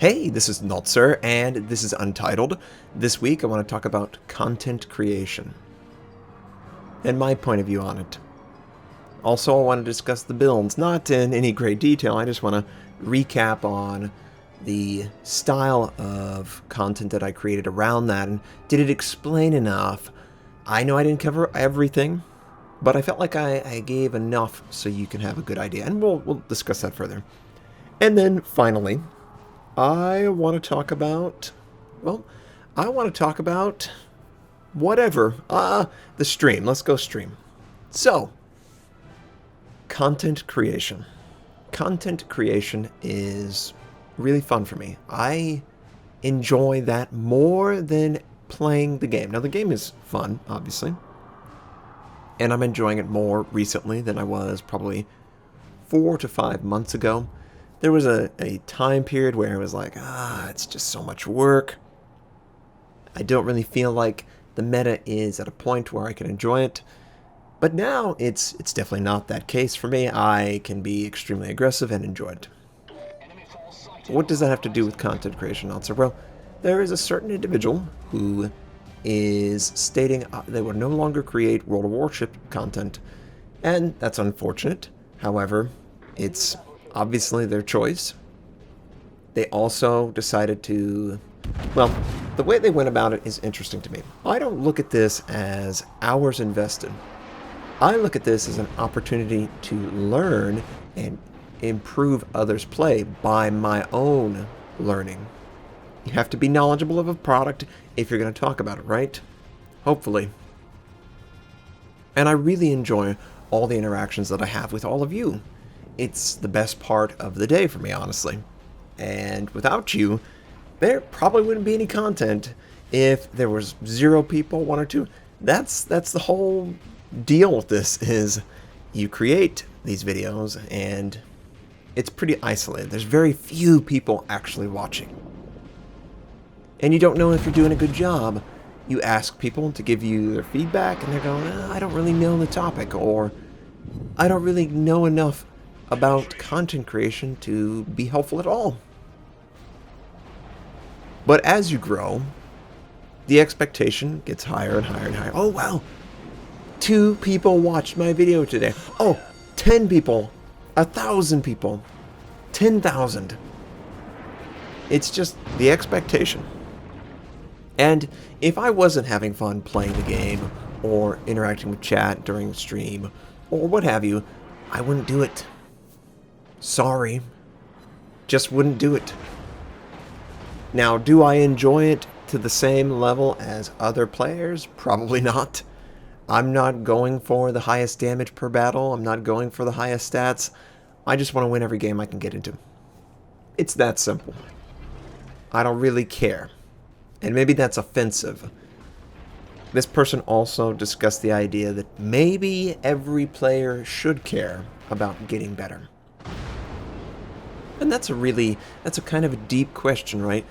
Hey, this is Notser, and this is Untitled. This week I want to talk about content creation and my point of view on it. Also, I want to discuss the builds, not in any great detail. I just want to recap on the style of content that I created around that, and did it explain enough? I know I didn't cover everything, but I felt like I gave enough so you can have a good idea, and we'll discuss that further. And then, finally, I want to talk about, whatever. The stream. Let's go stream. So, content creation. Content creation is really fun for me. I enjoy that more than playing the game. Now, the game is fun, obviously, and I'm enjoying it more recently than I was probably 4 to 5 months ago. There was a time period where it was like, it's just so much work. I don't really feel like the meta is at a point where I can enjoy it. But now it's definitely not that case for me. I can be extremely aggressive and enjoy it. What does that have to do with content creation, Notser? Well, there is a certain individual who is stating they will no longer create World of Warship content, and that's unfortunate. However, it's obviously their choice. They also decided to, well, the way they went about it is interesting to me. I don't look at this as hours invested. I look at this as an opportunity to learn and improve others' play by my own learning. You have to be knowledgeable of a product if you're going to talk about it, right? Hopefully. And I really enjoy all the interactions that I have with all of you. It's the best part of the day for me, honestly. And without you, there probably wouldn't be any content. If there was 0 people, 1 or 2, that's the whole deal with this, is you create these videos and it's pretty isolated. There's very few people actually watching. And you don't know if you're doing a good job. You ask people to give you their feedback and they're going, I don't really know the topic, or I don't really know enough about content creation to be helpful at all. But as you grow, the expectation gets higher and higher and higher. Oh, wow. 2 people watched my video today. Oh, 10 people. 1,000 people. 10,000. It's just the expectation. And if I wasn't having fun playing the game or interacting with chat during the stream or what have you, I wouldn't do it. Sorry. Just wouldn't do it. Now, do I enjoy it to the same level as other players? Probably not. I'm not going for the highest damage per battle. I'm not going for the highest stats. I just want to win every game I can get into. It's that simple. I don't really care. And maybe that's offensive. This person also discussed the idea that maybe every player should care about getting better. And that's a kind of a deep question, right?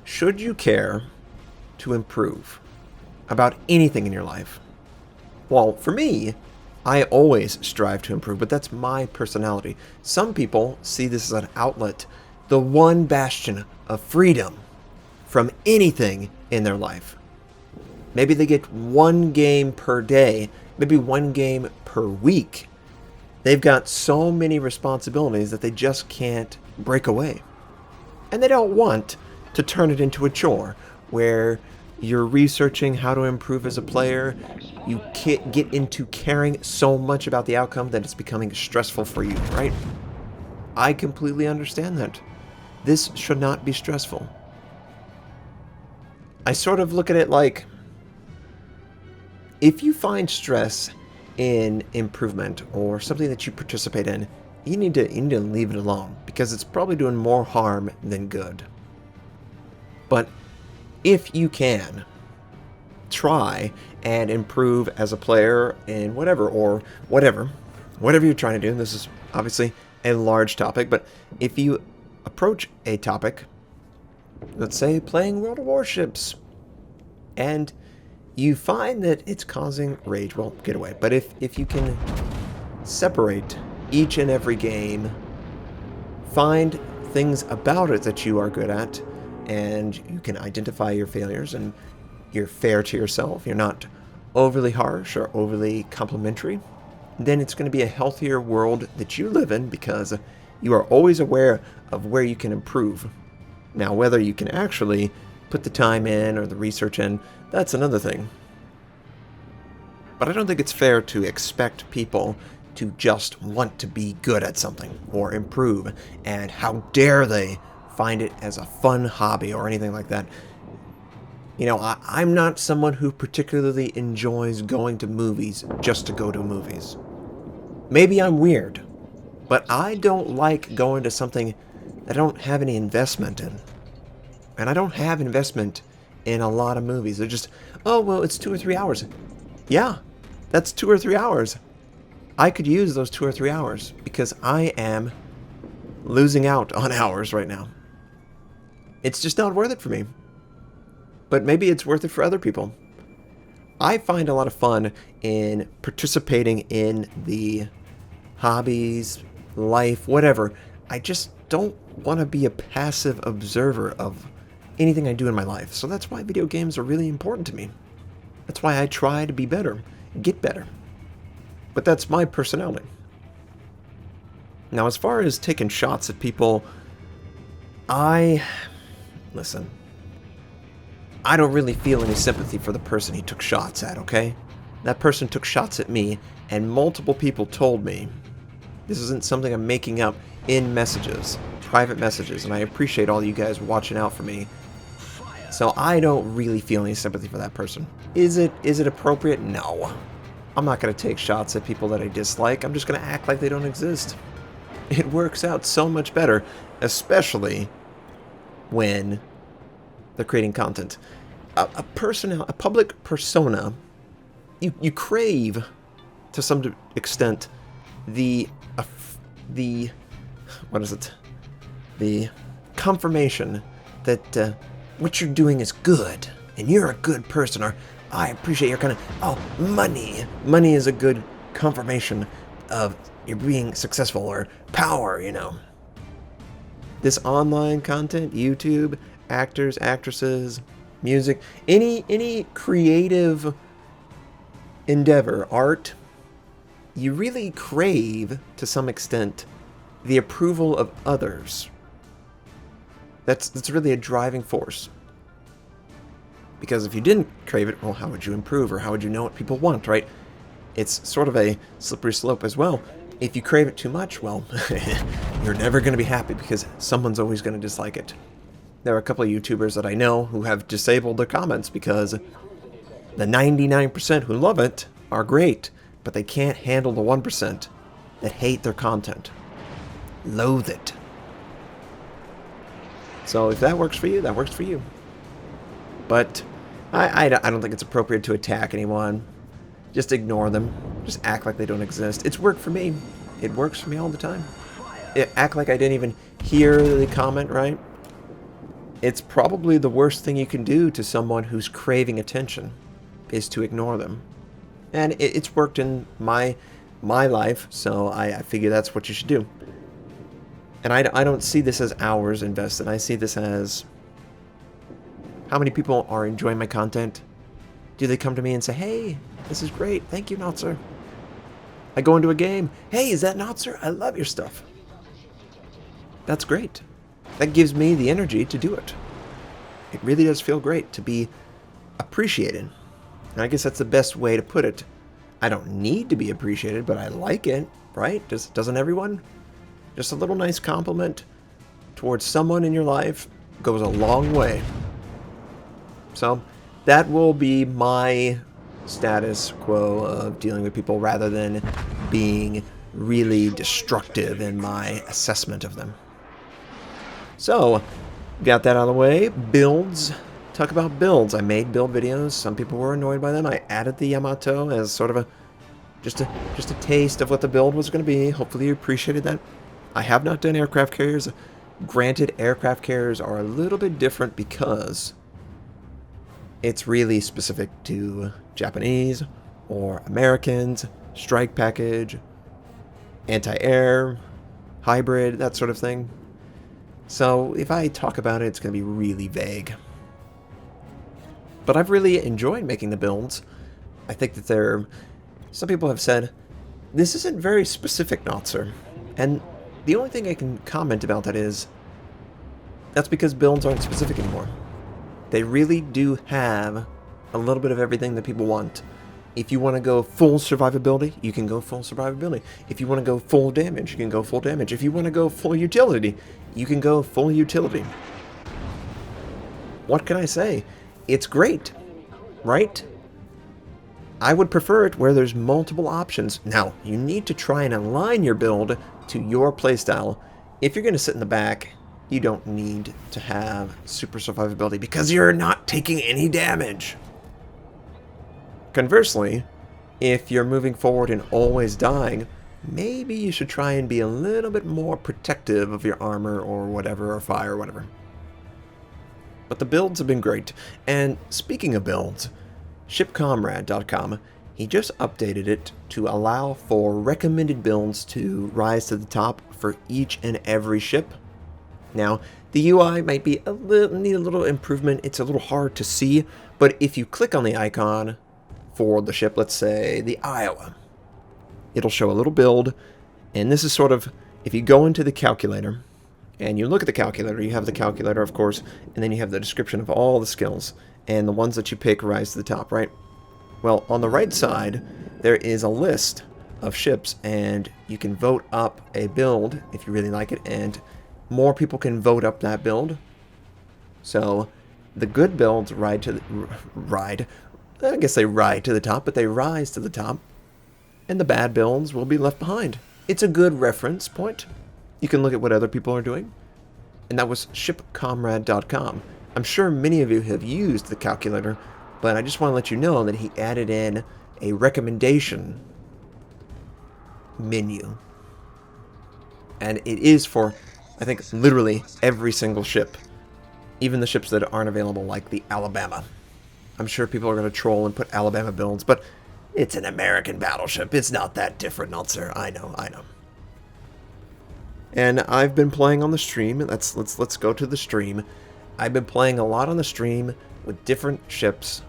Should you care to improve about anything in your life? Well, for me, I always strive to improve, but that's my personality. Some people see this as an outlet, the one bastion of freedom from anything in their life. Maybe they get 1 game per day, maybe 1 game per week. They've got so many responsibilities that they just can't break away. And they don't want to turn it into a chore where you're researching how to improve as a player. You can't get into caring so much about the outcome that it's becoming stressful for you, right? I completely understand that. This should not be stressful. I sort of look at it like, if you find stress in improvement or something that you participate in, you need to leave it alone, because it's probably doing more harm than good. But if you can try and improve as a player in whatever you're trying to do, this is obviously a large topic, but if you approach a topic, let's say playing World of Warships, and you find that it's causing rage, well, get away. But if you can separate each and every game, find things about it that you are good at, and you can identify your failures, and you're fair to yourself, you're not overly harsh or overly complimentary, then it's going to be a healthier world that you live in because you are always aware of where you can improve. Now, whether you can actually put the time in or the research in, that's another thing. But I don't think it's fair to expect people to just want to be good at something or improve, and how dare they find it as a fun hobby or anything like that. You know, I'm not someone who particularly enjoys going to movies just to go to movies. Maybe I'm weird, but I don't like going to something that I don't have any investment in. And I don't have investment in a lot of movies. They're just, oh, well, it's 2 or 3 hours. Yeah, that's 2 or 3 hours. I could use those 2 or 3 hours because I am losing out on hours right now. It's just not worth it for me. But maybe it's worth it for other people. I find a lot of fun in participating in the hobbies, life, whatever. I just don't want to be a passive observer of anything I do in my life. So that's why video games are really important to me. That's why I try to be better, get better. But that's my personality. Now, as far as taking shots at people, listen, I don't really feel any sympathy for the person he took shots at, okay? That person took shots at me, and multiple people told me. This isn't something I'm making up in messages, private messages, and I appreciate all you guys watching out for me. So I don't really feel any sympathy for that person. Is it appropriate? No. I'm not going to take shots at people that I dislike. I'm just going to act like they don't exist. It works out so much better, especially when they're creating content. A public persona, you crave, to some extent, the confirmation that what you're doing is good, and you're a good person, or I appreciate your kind of, money. Money is a good confirmation of you're being successful, or power, you know. This online content, YouTube, actors, actresses, music, any creative endeavor, art, you really crave, to some extent, the approval of others. That's really a driving force. Because if you didn't crave it, well, how would you improve, or how would you know what people want, right? It's sort of a slippery slope as well. If you crave it too much, well, you're never going to be happy because someone's always going to dislike it. There are a couple of YouTubers that I know who have disabled their comments because the 99% who love it are great, but they can't handle the 1% that hate their content. Loathe it. So if that works for you, that works for you. But I don't think it's appropriate to attack anyone. Just ignore them. Just act like they don't exist. It's worked for me. It works for me all the time. Act like I didn't even hear the comment, right? It's probably the worst thing you can do to someone who's craving attention, is to ignore them. And it's worked in my life, so I figure that's what you should do. And I don't see this as hours invested. I see this as how many people are enjoying my content. Do they come to me and say, hey, this is great, thank you, Notser. I go into a game, hey, is that Notser? I love your stuff. That's great. That gives me the energy to do it. It really does feel great to be appreciated. And I guess that's the best way to put it. I don't need to be appreciated, but I like it, right? Doesn't everyone? Just a little nice compliment towards someone in your life goes a long way. So that will be my status quo of dealing with people, rather than being really destructive in my assessment of them. So, got that out of the way. Builds. Talk about builds. I made build videos. Some people were annoyed by them. I added the Yamato as sort of just a taste of what the build was going to be. Hopefully you appreciated that. I have not done aircraft carriers. Granted, aircraft carriers are a little bit different because it's really specific to Japanese or Americans, strike package, anti-air, hybrid, that sort of thing. So if I talk about it, it's going to be really vague. But I've really enjoyed making the builds. I think that some people have said, this isn't very specific, Notser. And the only thing I can comment about that is, that's because builds aren't specific anymore. They really do have a little bit of everything that people want. If you want to go full survivability, you can go full survivability. If you want to go full damage, you can go full damage. If you want to go full utility, you can go full utility. What can I say? It's great, right? I would prefer it where there's multiple options. Now, you need to try and align your build to your playstyle. If you're going to sit in the back, you don't need to have super survivability because you're not taking any damage. Conversely, if you're moving forward and always dying, maybe you should try and be a little bit more protective of your armor or whatever, or fire or whatever. But the builds have been great. And speaking of builds, shipcomrade.com, he just updated it to allow for recommended builds to rise to the top for each and every ship. Now, the UI might be need a little improvement. It's a little hard to see, but if you click on the icon for the ship, let's say the Iowa, it'll show a little build, and this is sort of, if you go into the calculator, and you look at the calculator, you have the calculator, of course, and then you have the description of all the skills, and the ones that you pick rise to the top, right? Well, on the right side, there is a list of ships, and you can vote up a build if you really like it, and more people can vote up that build. So the good builds ride to the top, but they rise to the top, and the bad builds will be left behind. It's a good reference point. You can look at what other people are doing. And that was shipcomrade.com. I'm sure many of you have used the calculator, but I just want to let you know that he added in a recommendation menu. And it is for, I think, literally every single ship. Even the ships that aren't available, like the Alabama. I'm sure people are going to troll and put Alabama builds, but it's an American battleship. It's not that different, Notser. I know. And I've been playing on the stream. Let's go to the stream. I've been playing a lot on the stream with different ships.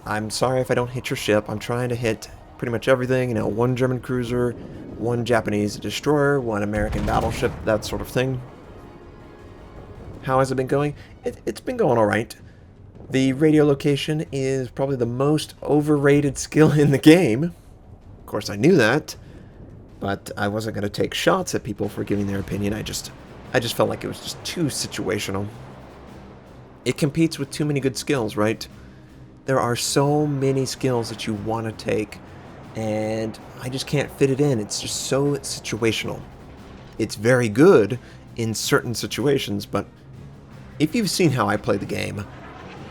I'm sorry if I don't hit your ship. I'm trying to hit pretty much everything. You know, one German cruiser, one Japanese destroyer, one American battleship, that sort of thing. How has it been going? It's been going all right. The radio location is probably the most overrated skill in the game. Of course, I knew that, but I wasn't going to take shots at people for giving their opinion. I just felt like it was just too situational. It competes with too many good skills, right? There are so many skills that you want to take, and I just can't fit it in. It's just so situational. It's very good in certain situations, but if you've seen how I play the game,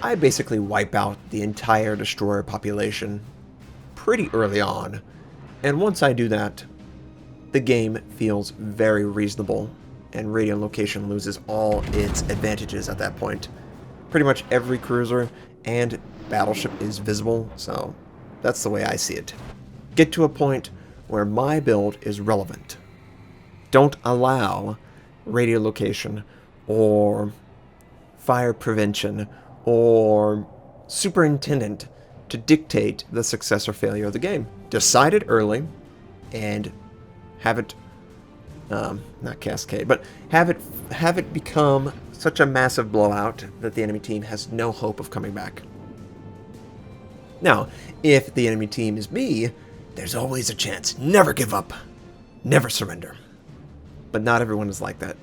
I basically wipe out the entire destroyer population pretty early on. And once I do that, the game feels very reasonable, and radio location loses all its advantages at that point. Pretty much every cruiser and battleship is visible, so that's the way I see it. Get to a point where my build is relevant. Don't allow radio location or fire prevention or superintendent to dictate the success or failure of the game. Decide it early and have it not cascade, but have it become such a massive blowout that the enemy team has no hope of coming back. Now, if the enemy team is me, there's always a chance. Never give up. Never surrender. But not everyone is like that.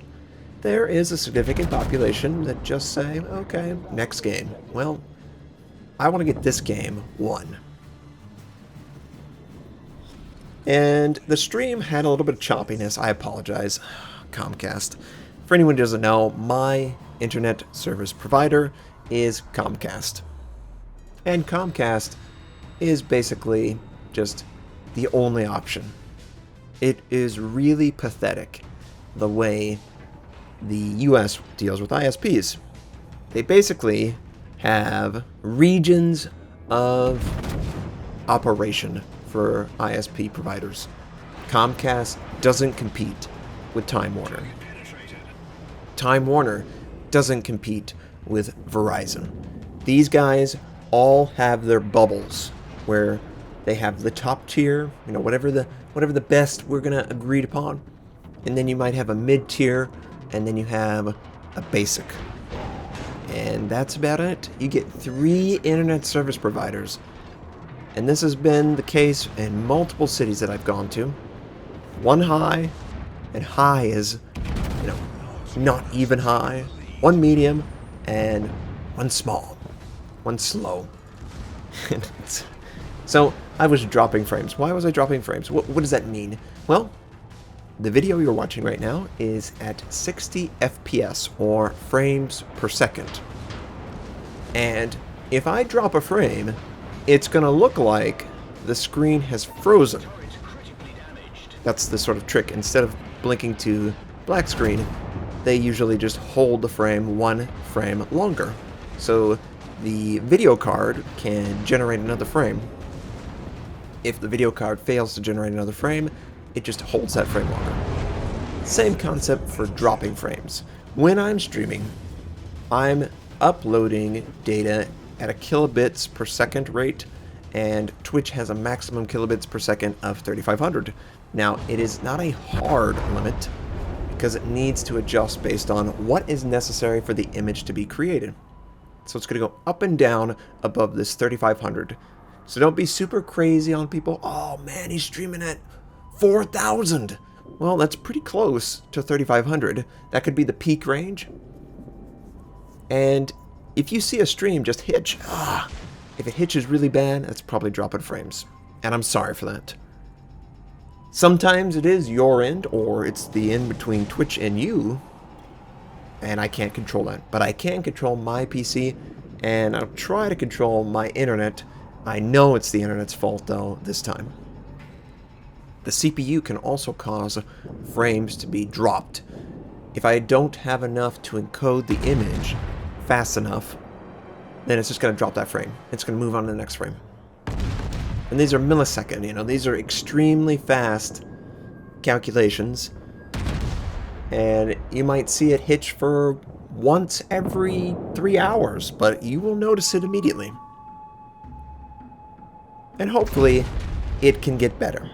There is a significant population that just say, okay, next game. Well, I want to get this game won. And the stream had a little bit of choppiness. I apologize, Comcast. For anyone who doesn't know, my internet service provider is Comcast. And Comcast is basically just the only option. It is really pathetic the way the US deals with ISPs. They basically have regions of operation for ISP providers. Comcast doesn't compete with Time Warner. Time Warner doesn't compete with Verizon. These guys all have their bubbles where they have the top tier, whatever the best we're gonna agreed upon, and then you might have a mid tier, and then you have a basic, and that's about it. You get 3 internet service providers, and this has been the case in multiple cities that I've gone to. One high, and high is, not even high. One medium, and one small. One slow. So I was dropping frames. Why was I dropping frames? What does that mean? Well, the video you're watching right now is at 60 FPS, or frames per second. And if I drop a frame, it's going to look like the screen has frozen. That's the sort of trick. Instead of blinking to black screen, they usually just hold the frame 1 frame longer. So the video card can generate another frame. If the video card fails to generate another frame, it just holds that frame longer. Same concept for dropping frames. When I'm streaming, I'm uploading data at a kilobits per second rate, and Twitch has a maximum kilobits per second of 3500. Now, it is not a hard limit, because it needs to adjust based on what is necessary for the image to be created. So it's going to go up and down above this 3500. So don't be super crazy on people. Oh man, he's streaming at 4,000. Well, that's pretty close to 3,500. That could be the peak range. And if you see a stream just hitch, if it hitches really bad, that's probably dropping frames. And I'm sorry for that. Sometimes it is your end, or it's the end between Twitch and you, and I can't control that. But I can control my PC, and I'll try to control my internet. I know it's the internet's fault, though, this time. The CPU can also cause frames to be dropped. If I don't have enough to encode the image fast enough, then it's just going to drop that frame. It's going to move on to the next frame. And these are millisecond, these are extremely fast calculations. And you might see it hitch for once every 3 hours, but you will notice it immediately. And hopefully, it can get better.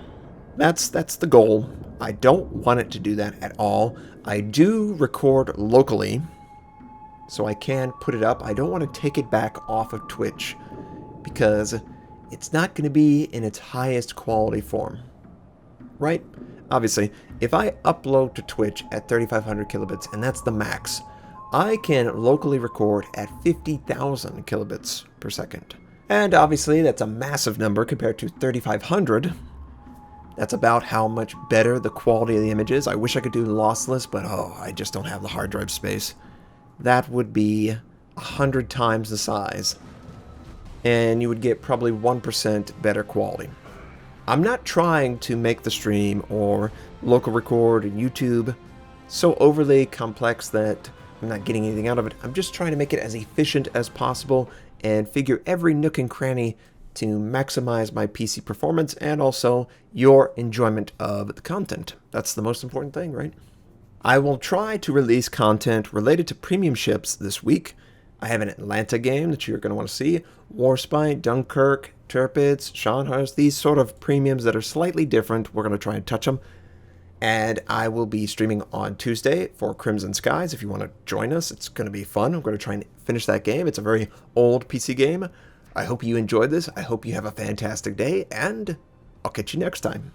That's the goal. I don't want it to do that at all. I do record locally, so I can put it up. I don't want to take it back off of Twitch, because it's not going to be in its highest quality form. Right? Obviously, if I upload to Twitch at 3,500 kilobits, and that's the max, I can locally record at 50,000 kilobits per second. And obviously, that's a massive number compared to 3,500. That's about how much better the quality of the image is. I wish I could do lossless, but I just don't have the hard drive space. That would be 100 times the size, and you would get probably 1% better quality. I'm not trying to make the stream or local record and YouTube so overly complex that I'm not getting anything out of it. I'm just trying to make it as efficient as possible and figure every nook and cranny to maximize my PC performance and also your enjoyment of the content. That's the most important thing, right? I will try to release content related to premium ships this week. I have an Atlanta game that you're going to want to see. Warspite, Dunkirk, Tirpitz, Scharnhorst, these sort of premiums that are slightly different. We're going to try and touch them. And I will be streaming on Tuesday for Crimson Skies. If you want to join us, it's going to be fun. I'm going to try and finish that game. It's a very old PC game. I hope you enjoyed this. I hope you have a fantastic day, and I'll catch you next time.